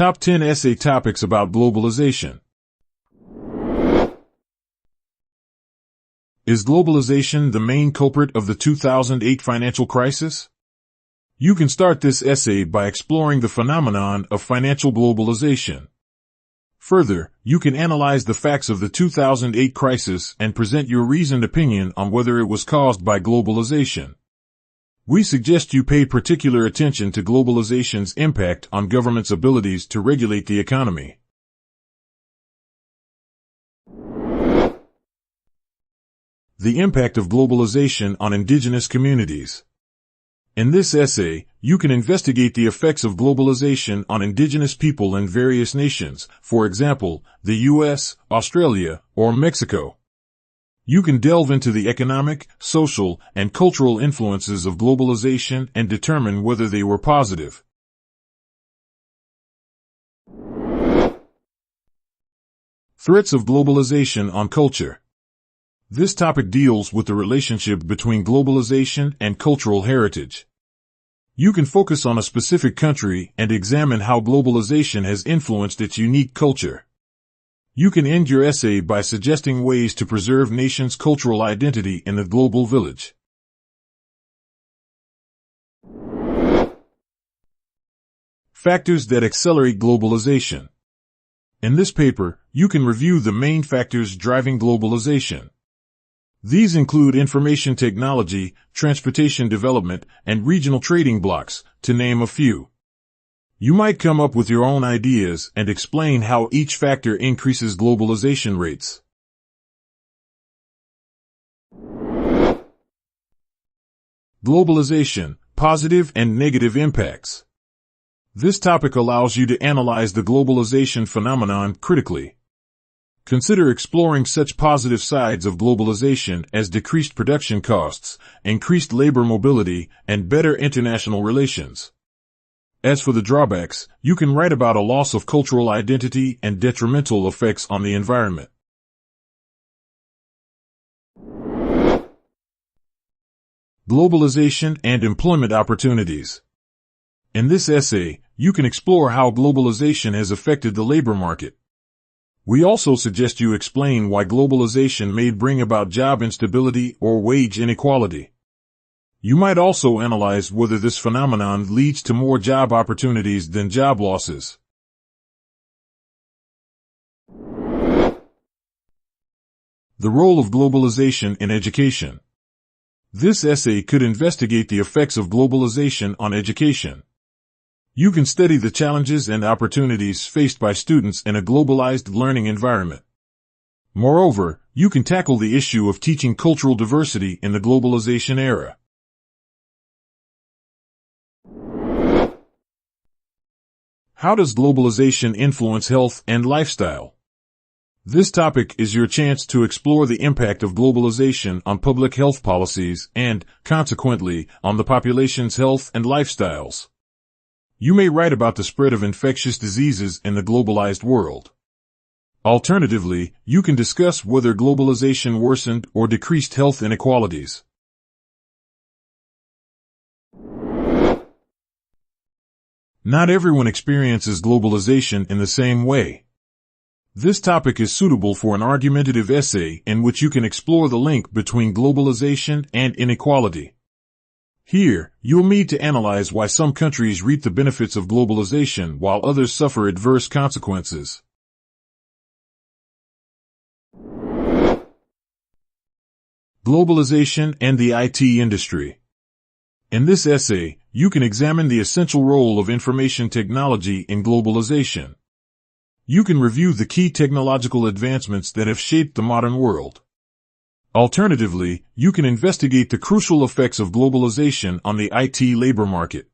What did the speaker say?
Top 10 Essay Topics About Globalization. Is globalization the main culprit of the 2008 financial crisis? You can start this essay by exploring the phenomenon of financial globalization. Further, you can analyze the facts of the 2008 crisis and present your reasoned opinion on whether it was caused by globalization. We suggest you pay particular attention to globalization's impact on governments' abilities to regulate the economy. The impact of globalization on indigenous communities. In this essay, you can investigate the effects of globalization on indigenous people in various nations, for example, the US, Australia, or Mexico. You can delve into the economic, social, and cultural influences of globalization and determine whether they were positive. Threats of globalization on culture. This topic deals with the relationship between globalization and cultural heritage. You can focus on a specific country and examine how globalization has influenced its unique culture. You can end your essay by suggesting ways to preserve nations' cultural identity in the global village. Factors that accelerate globalization. In this paper, you can review the main factors driving globalization. These include information technology, transportation development, and regional trading blocs, to name a few. You might come up with your own ideas and explain how each factor increases globalization rates. Globalization, positive and negative impacts. This topic allows you to analyze the globalization phenomenon critically. Consider exploring such positive sides of globalization as decreased production costs, increased labor mobility, and better international relations. As for the drawbacks, you can write about a loss of cultural identity and detrimental effects on the environment. Globalization and employment opportunities. In this essay, you can explore how globalization has affected the labor market. We also suggest you explain why globalization may bring about job instability or wage inequality. You might also analyze whether this phenomenon leads to more job opportunities than job losses. The role of globalization in education. This essay could investigate the effects of globalization on education. You can study the challenges and opportunities faced by students in a globalized learning environment. Moreover, you can tackle the issue of teaching cultural diversity in the globalization era. How does globalization influence health and lifestyle? This topic is your chance to explore the impact of globalization on public health policies and, consequently, on the population's health and lifestyles. You may write about the spread of infectious diseases in the globalized world. Alternatively, you can discuss whether globalization worsened or decreased health inequalities. Not everyone experiences globalization in the same way. This topic is suitable for an argumentative essay in which you can explore the link between globalization and inequality. Here, you'll need to analyze why some countries reap the benefits of globalization while others suffer adverse consequences. Globalization and the IT industry. In this essay, you can examine the essential role of information technology in globalization. You can review the key technological advancements that have shaped the modern world. Alternatively, you can investigate the crucial effects of globalization on the IT labor market.